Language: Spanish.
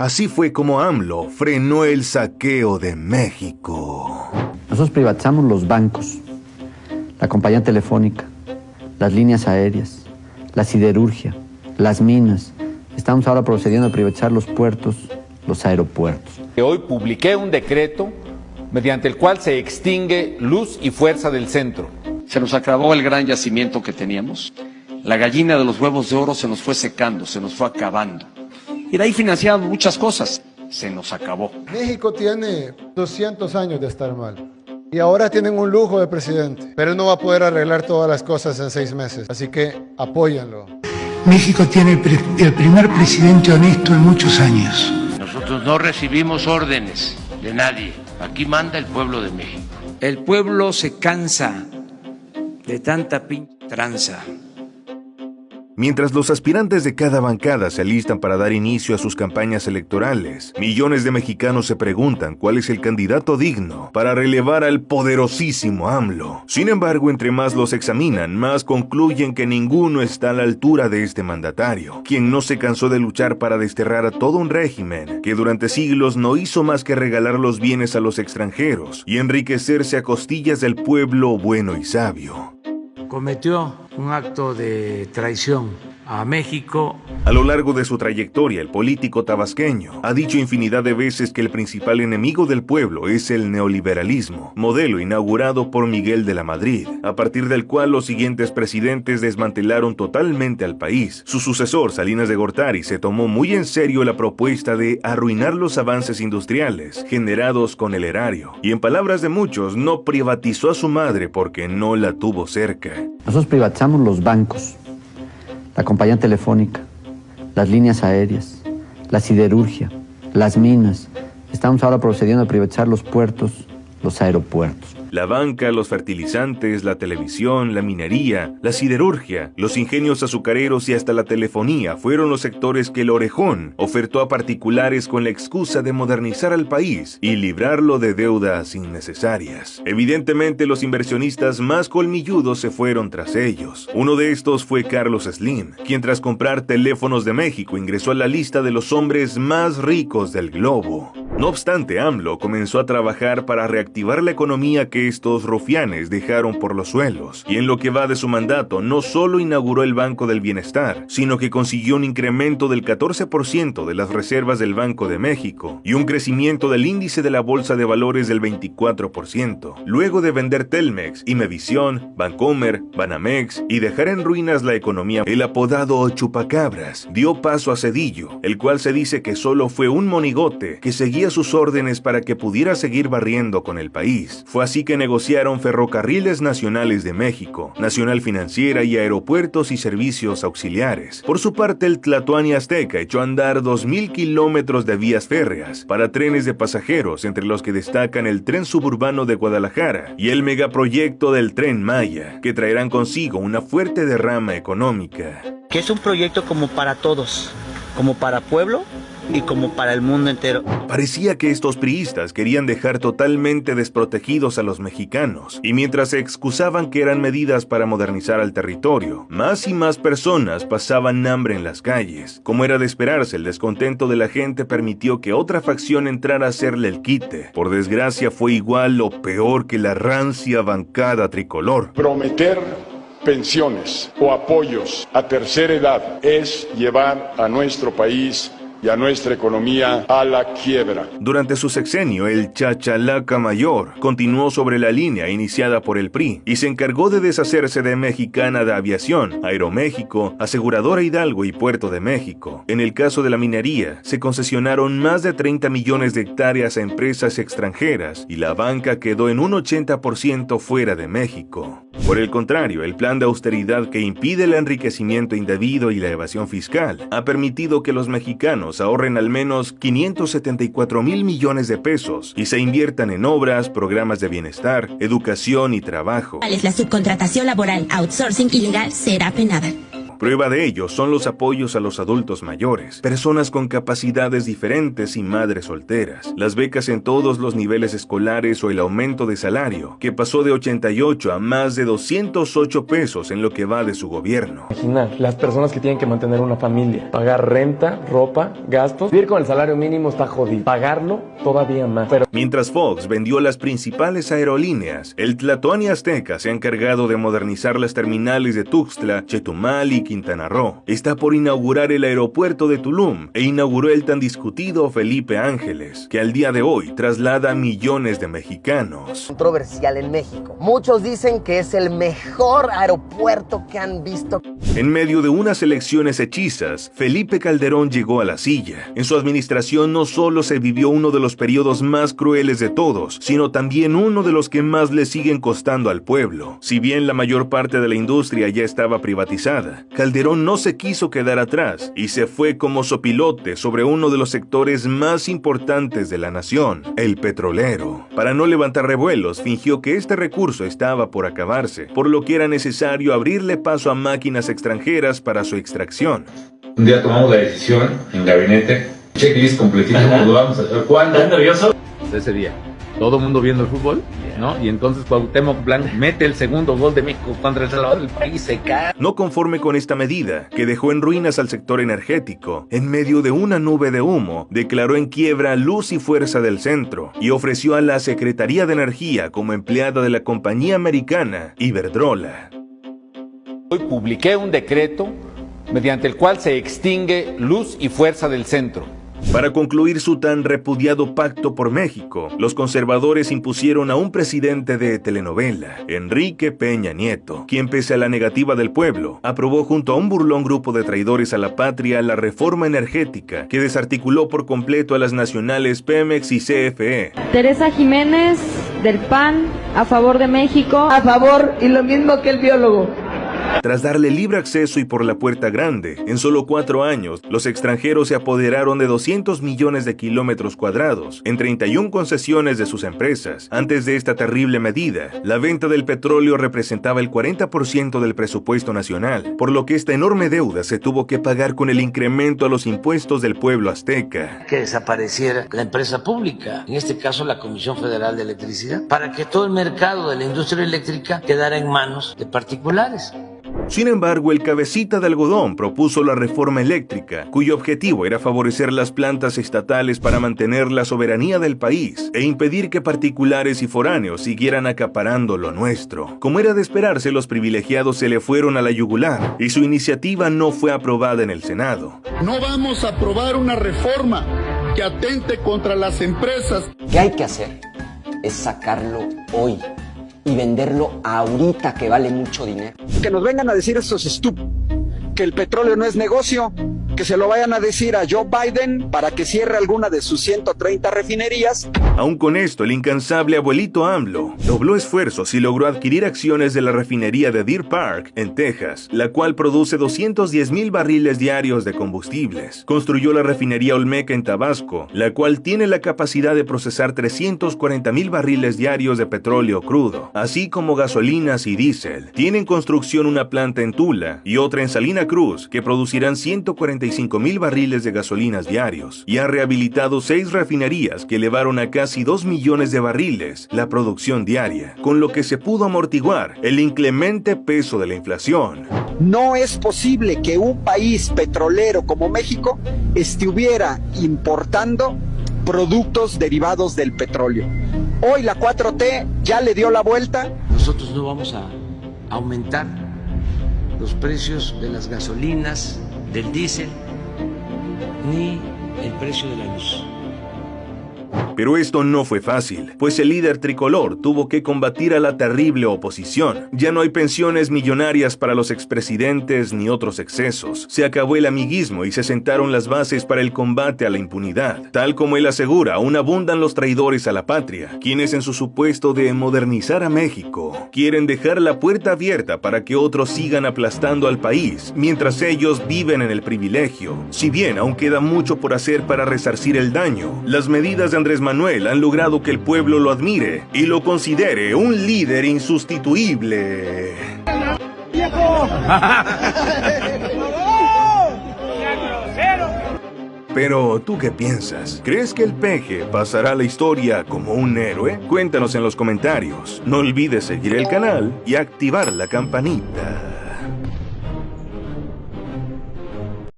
Así fue como AMLO frenó el saqueo de México. Nosotros privatizamos los bancos, la compañía telefónica, las líneas aéreas, la siderurgia, las minas. Estamos ahora procediendo a privatizar los puertos, los aeropuertos. Hoy publiqué un decreto mediante el cual se extingue Luz y Fuerza del Centro. Se nos acabó el gran yacimiento que teníamos. La gallina de los huevos de oro se nos fue secando, se nos fue acabando. Y de ahí financiamos muchas cosas. Se nos acabó. México tiene 200 años de estar mal. Y ahora tienen un lujo de presidente. Pero él no va a poder arreglar todas las cosas en 6 meses. Así que apóyenlo. México tiene el primer presidente honesto en muchos años. Nosotros no recibimos órdenes de nadie. Aquí manda el pueblo de México. El pueblo se cansa de tanta tranza. Mientras los aspirantes de cada bancada se alistan para dar inicio a sus campañas electorales, millones de mexicanos se preguntan cuál es el candidato digno para relevar al poderosísimo AMLO. Sin embargo, entre más los examinan, más concluyen que ninguno está a la altura de este mandatario, quien no se cansó de luchar para desterrar a todo un régimen que durante siglos no hizo más que regalar los bienes a los extranjeros y enriquecerse a costillas del pueblo bueno y sabio. Cometió un acto de traición a México. A lo largo de su trayectoria, el político tabasqueño ha dicho infinidad de veces que el principal enemigo del pueblo es el neoliberalismo, modelo inaugurado por Miguel de la Madrid, a partir del cual los siguientes presidentes desmantelaron totalmente al país. Su sucesor, Salinas de Gortari, se tomó muy en serio la propuesta de arruinar los avances industriales generados con el erario, y en palabras de muchos, no privatizó a su madre porque no la tuvo cerca. Nosotros privatizamos los bancos, la compañía telefónica, las líneas aéreas, la siderurgia, las minas. Estamos ahora procediendo a privatizar los puertos, los aeropuertos. La banca, los fertilizantes, la televisión, la minería, la siderurgia, los ingenios azucareros y hasta la telefonía fueron los sectores que el Orejón ofertó a particulares con la excusa de modernizar al país y librarlo de deudas innecesarias. Evidentemente, los inversionistas más colmilludos se fueron tras ellos. Uno de estos fue Carlos Slim, quien tras comprar Teléfonos de México ingresó a la lista de los hombres más ricos del globo. No obstante, AMLO comenzó a trabajar para reactivar la economía que estos rufianes dejaron por los suelos, y en lo que va de su mandato no solo inauguró el Banco del Bienestar, sino que consiguió un incremento del 14% de las reservas del Banco de México y un crecimiento del índice de la Bolsa de Valores del 24%, luego de vender Telmex, Imevisión, Bancomer, Banamex y dejar en ruinas la economía. El apodado Chupacabras dio paso a Zedillo, el cual se dice que solo fue un monigote que seguía sus órdenes para que pudiera seguir barriendo con el país. Fue así que negociaron Ferrocarriles Nacionales de México, Nacional Financiera y Aeropuertos y Servicios Auxiliares. Por su parte, el Tlatoani Azteca echó a andar 2,000 kilómetros de vías férreas para trenes de pasajeros, entre los que destacan el tren suburbano de Guadalajara y el megaproyecto del Tren Maya, que traerán consigo una fuerte derrama económica. Que es un proyecto como para todos, como para pueblo y como para el mundo entero. Parecía que estos priistas querían dejar totalmente desprotegidos a los mexicanos, y mientras se excusaban que eran medidas para modernizar al territorio, más y más personas pasaban hambre en las calles. Como era de esperarse, el descontento de la gente permitió que otra facción entrara a hacerle el quite. Por desgracia, fue igual o peor que la rancia bancada tricolor. Prometer pensiones o apoyos a tercera edad es llevar a nuestro país y a nuestra economía a la quiebra. Durante su sexenio, el Chachalaca Mayor continuó sobre la línea iniciada por el PRI y se encargó de deshacerse de Mexicana de Aviación, Aeroméxico, Aseguradora Hidalgo y Puerto de México. En el caso de la minería, se concesionaron más de 30 millones de hectáreas a empresas extranjeras y la banca quedó en un 80% fuera de México. Por el contrario, el plan de austeridad que impide el enriquecimiento indebido y la evasión fiscal ha permitido que los mexicanos ahorren al menos 574,000 millones de pesos y se inviertan en obras, programas de bienestar, educación y trabajo. La subcontratación laboral, outsourcing ilegal será penada. Prueba de ello son los apoyos a los adultos mayores, personas con capacidades diferentes y madres solteras, las becas en todos los niveles escolares o el aumento de salario, que pasó de 88 a más de 208 pesos en lo que va de su gobierno. Imaginar las personas que tienen que mantener una familia, pagar renta, ropa, gastos. Vivir con el salario mínimo está jodido. Pagarlo todavía más. Mientras Fox vendió las principales aerolíneas, el Tlatoani Azteca se ha encargado de modernizar las terminales de Tuxtla, Chetumal y Quintana Roo. Está por inaugurar el aeropuerto de Tulum e inauguró el tan discutido Felipe Ángeles, que al día de hoy traslada a millones de mexicanos. Controversial en México. Muchos dicen que es el mejor aeropuerto que han visto. En medio de unas elecciones hechizas, Felipe Calderón llegó a la silla. En su administración no solo se vivió uno de los periodos más crueles de todos, sino también uno de los que más le siguen costando al pueblo. Si bien la mayor parte de la industria ya estaba privatizada, Calderón no se quiso quedar atrás y se fue como sopilote sobre uno de los sectores más importantes de la nación, el petrolero. Para no levantar revuelos, fingió que este recurso estaba por acabarse, por lo que era necesario abrirle paso a máquinas extranjeras para su extracción. Un día tomamos la decisión en gabinete, checklist completito, lo vamos a hacer. ¿Cuándo? ¿Estás nervioso? Ese día, todo el mundo viendo el fútbol, ¿no? Y entonces Cuauhtémoc Blanco mete el segundo gol de México contra El Salvador, el país se cae. No conforme con esta medida, que dejó en ruinas al sector energético, en medio de una nube de humo, declaró en quiebra Luz y Fuerza del Centro y ofreció a la Secretaría de Energía como empleada de la compañía americana Iberdrola. Hoy publiqué un decreto mediante el cual se extingue Luz y Fuerza del Centro. Para concluir su tan repudiado pacto por México, los conservadores impusieron a un presidente de telenovela, Enrique Peña Nieto, quien pese a la negativa del pueblo, aprobó junto a un burlón grupo de traidores a la patria la reforma energética que desarticuló por completo a las nacionales Pemex y CFE. Teresa Jiménez, del PAN, a favor de México. A favor, y lo mismo que el biólogo. Tras darle libre acceso y por la puerta grande, en solo 4 años, los extranjeros se apoderaron de 200 millones de kilómetros cuadrados en 31 concesiones de sus empresas. Antes de esta terrible medida, la venta del petróleo representaba el 40% del presupuesto nacional, por lo que esta enorme deuda se tuvo que pagar con el incremento a los impuestos del pueblo azteca. Que desapareciera la empresa pública, en este caso la Comisión Federal de Electricidad, para que todo el mercado de la industria eléctrica quedara en manos de particulares. Sin embargo, el cabecita de algodón propuso la reforma eléctrica, cuyo objetivo era favorecer las plantas estatales para mantener la soberanía del país e impedir que particulares y foráneos siguieran acaparando lo nuestro. Como era de esperarse, los privilegiados se le fueron a la yugular y su iniciativa no fue aprobada en el Senado. No vamos a aprobar una reforma que atente contra las empresas. ¿Qué hay que hacer? Es sacarlo hoy y venderlo ahorita, que vale mucho dinero. Que nos vengan a decir estos estúpidos que el petróleo no es negocio, que se lo vayan a decir a Joe Biden para que cierre alguna de sus 130 refinerías. Aún con esto, el incansable abuelito AMLO dobló esfuerzos y logró adquirir acciones de la refinería de Deer Park, en Texas, la cual produce 210,000 barriles diarios de combustibles. Construyó la refinería Olmeca en Tabasco, la cual tiene la capacidad de procesar 340,000 barriles diarios de petróleo crudo, así como gasolinas y diésel. Tiene en construcción una planta en Tula y otra en Salina Cruz, que producirán 145,000 barriles de gasolinas diarios, y ha rehabilitado 6 refinerías que elevaron a casi 2 millones de barriles la producción diaria, con lo que se pudo amortiguar el inclemente peso de la inflación. No es posible que un país petrolero como México estuviera importando productos derivados del petróleo. Hoy la 4T ya le dio la vuelta. Nosotros no vamos a aumentar los precios de las gasolinas, del diésel, ni el precio de la luz. Pero esto no fue fácil, pues el líder tricolor tuvo que combatir a la terrible oposición. Ya no hay pensiones millonarias para los expresidentes ni otros excesos. Se acabó el amiguismo y se sentaron las bases para el combate a la impunidad. Tal como él asegura, aún abundan los traidores a la patria, quienes en su supuesto de modernizar a México, quieren dejar la puerta abierta para que otros sigan aplastando al país, mientras ellos viven en el privilegio. Si bien aún queda mucho por hacer para resarcir el daño, las medidas de Andrés Manuel han logrado que el pueblo lo admire y lo considere un líder insustituible. viejo! Pero, ¿tú qué piensas? ¿Crees que el Peje pasará a la historia como un héroe? Cuéntanos en los comentarios. No olvides seguir el canal y activar la campanita.